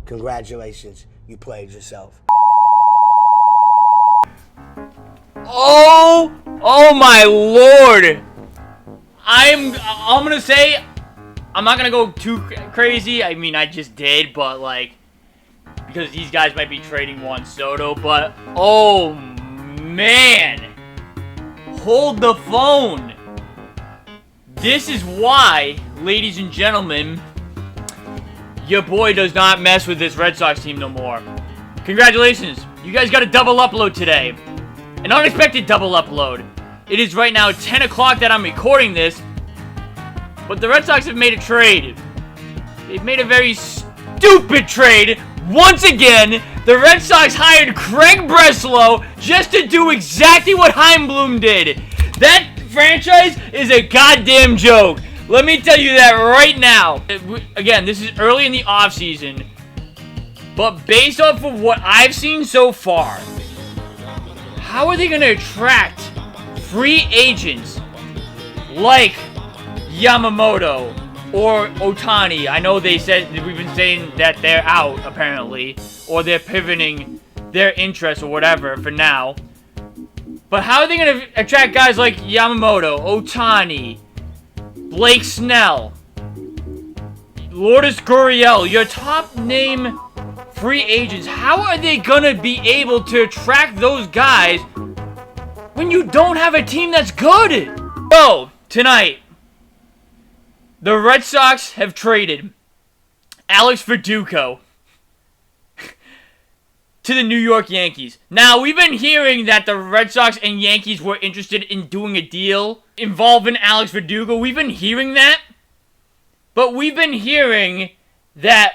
Congratulations, you played yourself. Oh my lord! I'm gonna say, I'm not gonna go too crazy. I mean, I just did, but like, because these guys might be trading Juan Soto, but oh man, hold the phone. This is why, ladies and gentlemen, your boy does not mess with this Red Sox team no more. Congratulations, you guys got a double upload today. An unexpected double upload. It is right now 10 o'clock that I'm recording this, but the Red Sox have made a trade. They've made a very stupid trade. Once again, the Red Sox hired Craig Breslow just to do exactly what Heimblum did. That franchise is a goddamn joke. Let me tell you that right now. Again, this is early in the offseason, but based off of what I've seen so far, how are they going to attract free agents like Yamamoto or Ohtani? I know they said, we've been saying that they're out, apparently, or they're pivoting their interest or whatever for now. But how are they going to attract guys like Yamamoto, Ohtani, Blake Snell, Lourdes Gurriel, your top name free agents? How are they gonna be able to attract those guys when you don't have a team that's good? So, tonight, the Red Sox have traded Alex Verdugo to the New York Yankees. Now, we've been hearing that the Red Sox and Yankees were interested in doing a deal involving Alex Verdugo. We've been hearing that, but we've been hearing that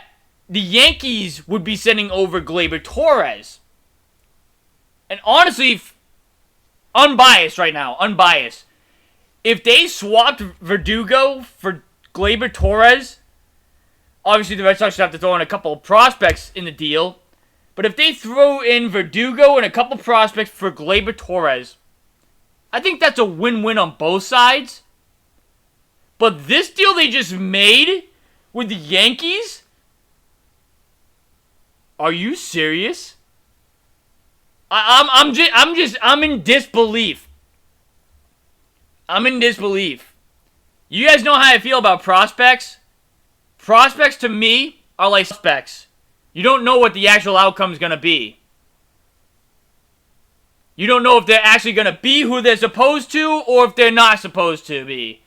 the Yankees would be sending over Gleyber Torres. And honestly, unbiased right now, unbiased. If they swapped Verdugo for Gleyber Torres, obviously the Red Sox would have to throw in a couple of prospects in the deal. But if they throw in Verdugo and a couple prospects for Gleyber Torres, I think that's a win-win on both sides. But this deal they just made with the Yankees? Are you serious? I'm in disbelief. I'm in disbelief. You guys know how I feel about prospects? Prospects to me are like suspects. You don't know what the actual outcome is going to be. You don't know if they're actually going to be who they're supposed to or if they're not supposed to be.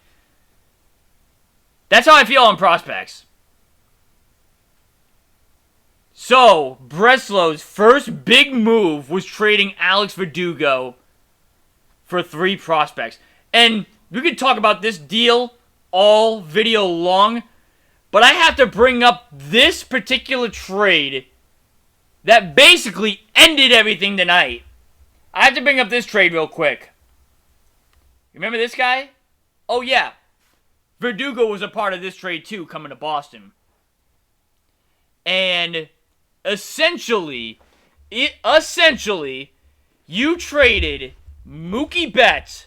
That's how I feel on prospects. So, Breslow's first big move was trading Alex Verdugo for 3 prospects. And we could talk about this deal all video long, but I have to bring up this particular trade that basically ended everything tonight. I have to bring up this trade real quick. Remember this guy? Oh yeah. Verdugo was a part of this trade too, coming to Boston. And essentially, you traded Mookie Betts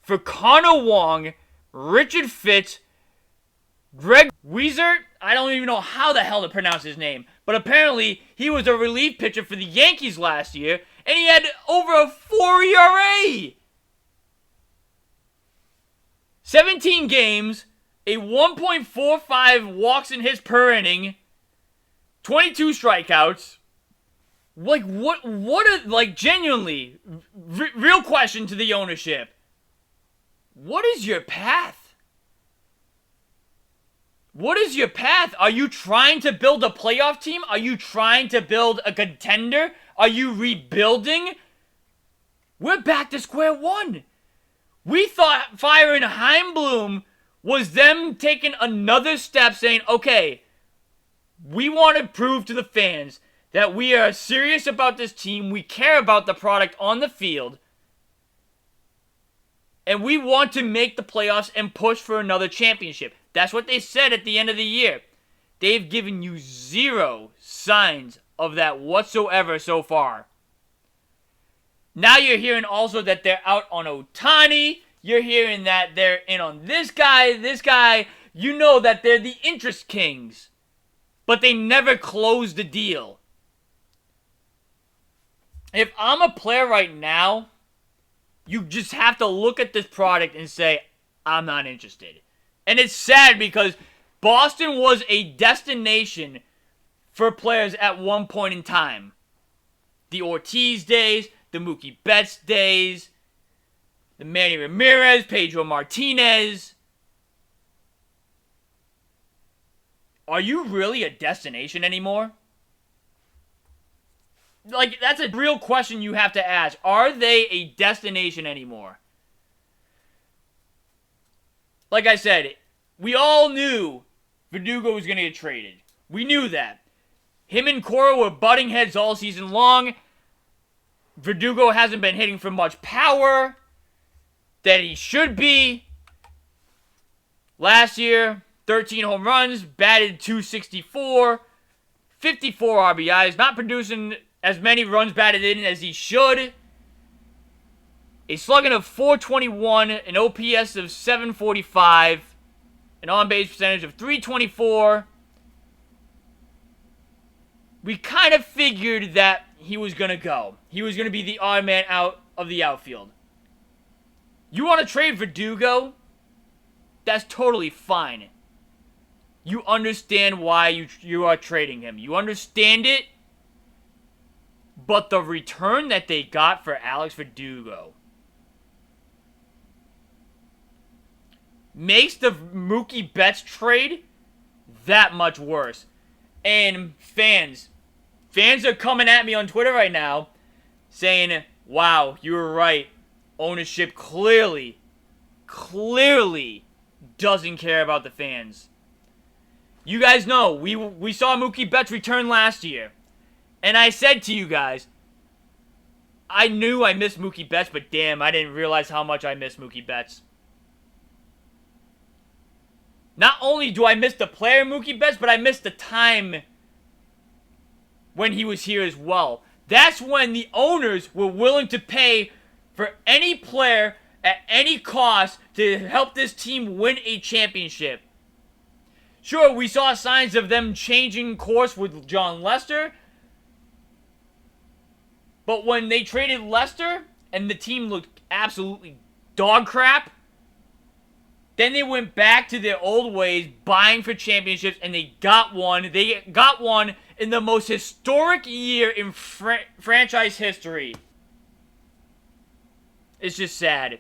for Connor Wong, Richard Fitz, Greg Weezer. I don't even know how the hell to pronounce his name, but apparently he was a relief pitcher for the Yankees last year, and he had over a 4 ERA. 17 games, a 1.45 walks in his per inning, 22 strikeouts. Like, genuinely, real question to the ownership. What is your path? What is your path? Are you trying to build a playoff team? Are you trying to build a contender? Are you rebuilding? We're back to square one. We thought firing Heimblum was them taking another step saying, okay, we want to prove to the fans that we are serious about this team. We care about the product on the field. And we want to make the playoffs and push for another championship. That's what they said at the end of the year. They've given you zero signs of that whatsoever so far. Now you're hearing also that they're out on Ohtani. You're hearing that they're in on this guy, this guy. You know that they're the interest kings. But they never close the deal. If I'm a player right now, you just have to look at this product and say, I'm not interested. And it's sad because Boston was a destination for players at one point in time. The Ortiz days, the Mookie Betts days, the Manny Ramirez, Pedro Martinez. Are you really a destination anymore? Like, that's a real question you have to ask. Are they a destination anymore? Like I said, we all knew Verdugo was going to get traded. We knew that. Him and Cora were butting heads all season long. Verdugo hasn't been hitting for much power that he should be. Last year, 13 home runs, batted .264, 54 RBIs, not producing as many runs batted in as he should. A slugging of .421, an OPS of .745, an on-base percentage of .324. We kind of figured that he was going to go. He was going to be the odd man out of the outfield. You want to trade Verdugo? That's totally fine. You understand why you are trading him. You understand it. But the return that they got for Alex Verdugo makes the Mookie Betts trade that much worse. And fans are coming at me on Twitter right now saying, wow, you were right. Ownership clearly doesn't care about the fans. You guys know, we saw Mookie Betts return last year. And I said to you guys, I knew I missed Mookie Betts, but damn, I didn't realize how much I missed Mookie Betts. Not only do I miss the player Mookie Betts, but I miss the time when he was here as well. That's when the owners were willing to pay for any player at any cost to help this team win a championship. Sure, we saw signs of them changing course with John Lester. But when they traded Lester and the team looked absolutely dog crap, then they went back to their old ways, buying for championships, and they got one. They got one in the most historic year in franchise history. It's just sad.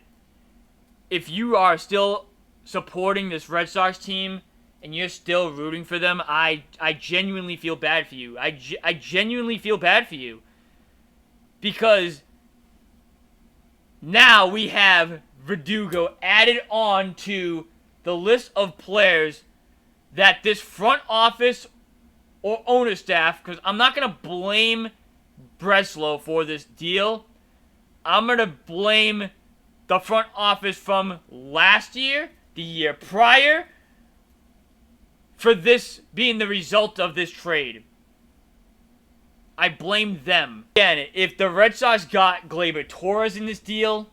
If you are still supporting this Red Sox team and you're still rooting for them, I genuinely feel bad for you. I genuinely feel bad for you. Because now we have Verdugo added on to the list of players that this front office or owner staff, because I'm not going to blame Breslow for this deal. I'm going to blame the front office from last year, the year prior, for this being the result of this trade. I blame them. Again, if the Red Sox got Gleyber Torres in this deal,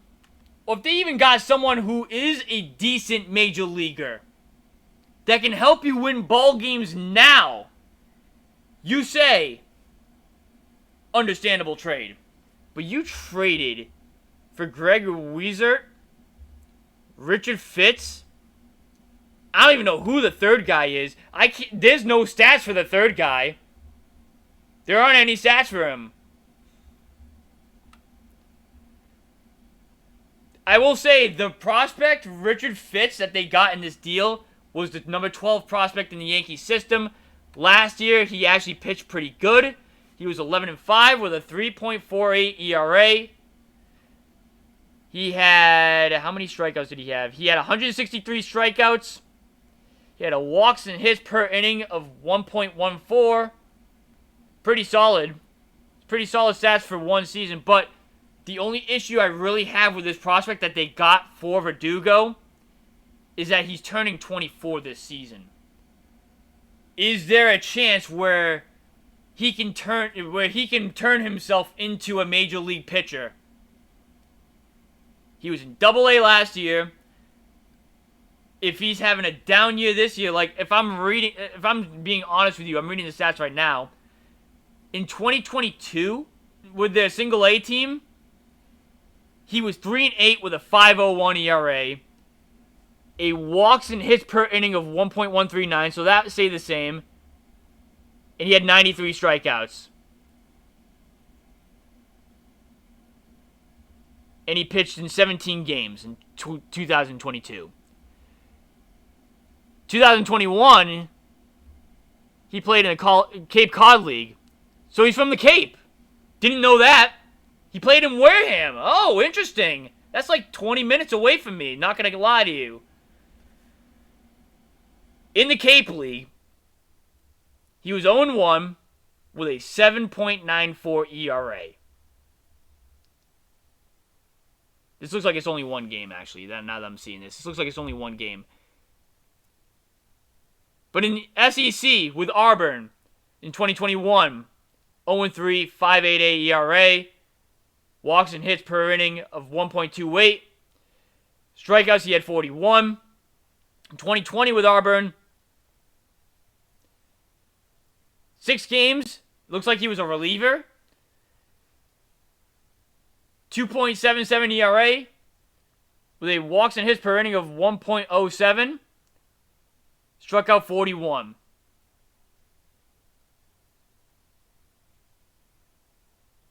or if they even got someone who is a decent major leaguer that can help you win ball games now, you say, understandable trade. But you traded for Greg Weissert, Richard Fitz. I don't even know who the third guy is. There's no stats for the third guy. There aren't any stats for him. I will say, the prospect, Richard Fitz, that they got in this deal was the number 12 prospect in the Yankee system. Last year, he actually pitched pretty good. He was 11-5 with a 3.48 ERA. He had... How many strikeouts did he have? He had 163 strikeouts. He had a walks and hits per inning of 1.14. Pretty solid. Pretty solid stats for one season. But the only issue I really have with this prospect that they got for Verdugo is that he's turning 24 this season. Is there a chance where he can turn himself into a major league pitcher He was in Double-A last year. If he's having a down year this year, like if I'm being honest with you, I'm reading the stats right now. In 2022, with their Single-A team, he was 3-8 with a 5.01 ERA. A walks and hits per inning of 1.139, so that stayed the same. And he had 93 strikeouts. And he pitched in 17 games in 2022. 2021, he played in a Cape Cod League. So he's from the Cape. Didn't know that. He played in Wareham. Oh, interesting. That's like 20 minutes away from me. Not going to lie to you. In the Cape League, he was 0-1 with a 7.94 ERA. This looks like it's only one game, actually, now that I'm seeing this. This looks like it's only one game. But in the SEC with Auburn in 2021, 0-3, 5.88 ERA. Walks and hits per inning of 1.28. Strikeouts, he had 41. In 2020 with Auburn, 6 games. Looks like he was a reliever. 2.77 ERA. With a walks and hits per inning of 1.07. Struck out 41.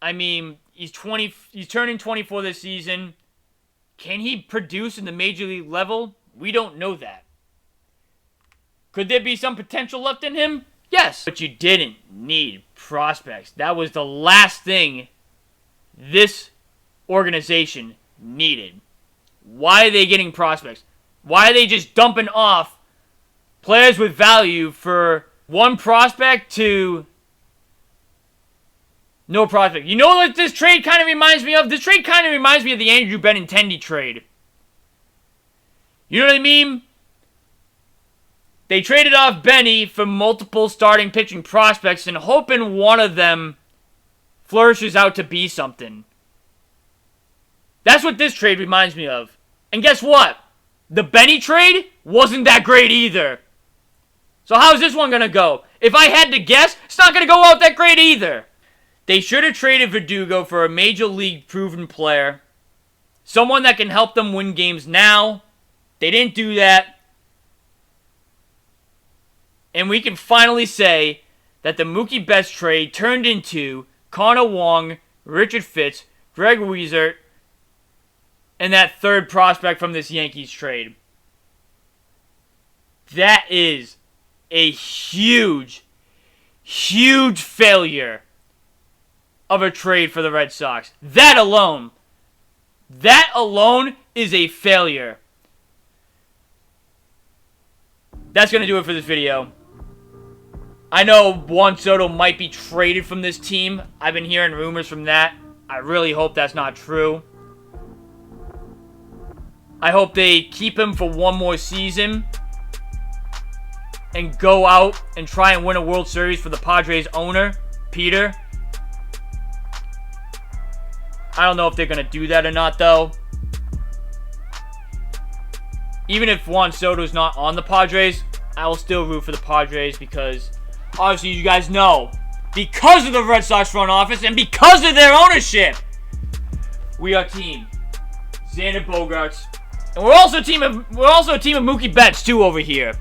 I mean, he's turning 24 this season. Can he produce in the major league level? We don't know that. Could there be some potential left in him? Yes. But you didn't need prospects. That was the last thing this organization needed. Why are they getting prospects? Why are they just dumping off players with value for one prospect to no prospect? You know what this trade kind of reminds me of? This trade kind of reminds me of the Andrew Benintendi trade. You know what I mean? They traded off Benny for multiple starting pitching prospects and hoping one of them flourishes out to be something. That's what this trade reminds me of. And guess what? The Benny trade wasn't that great either. So how's this one going to go? If I had to guess, it's not going to go out that great either. They should have traded Verdugo for a major league proven player. Someone that can help them win games now. They didn't do that. And we can finally say that the Mookie Betts trade turned into Connor Wong, Richard Fitz, Greg Weezer, and that third prospect from this Yankees trade. That is a huge, huge failure of a trade for the Red Sox. That alone is a failure. That's going to do it for this video. I know Juan Soto might be traded from this team. I've been hearing rumors from that. I really hope that's not true. I hope they keep him for one more season and go out and try and win a World Series for the Padres owner, Peter. I don't know if they're going to do that or not, though. Even if Juan Soto's not on the Padres, I will still root for the Padres because, obviously, you guys know, because of the Red Sox front office and because of their ownership, we are team Xander Bogaerts. And we're also a team of Mookie Betts, too, over here.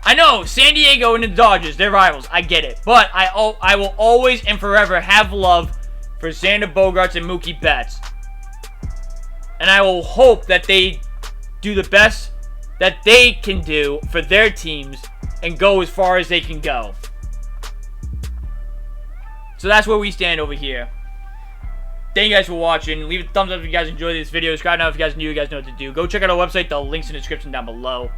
I know, San Diego and the Dodgers, they're rivals. I get it. But I will always and forever have love for Xander Bogaerts and Mookie Betts. And I will hope that they do the best that they can do for their teams and go as far as they can go. So that's where we stand over here. Thank you guys for watching. Leave a thumbs up if you guys enjoyed this video. Subscribe now if you guys are new. You guys know what to do. Go check out our website. The link's in the description down below.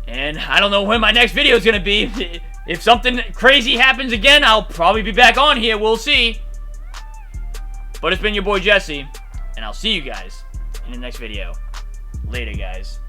And I don't know when my next video is going to be. If something crazy happens again, I'll probably be back on here. We'll see. But it's been your boy Jesse. And I'll see you guys in the next video. Later, guys.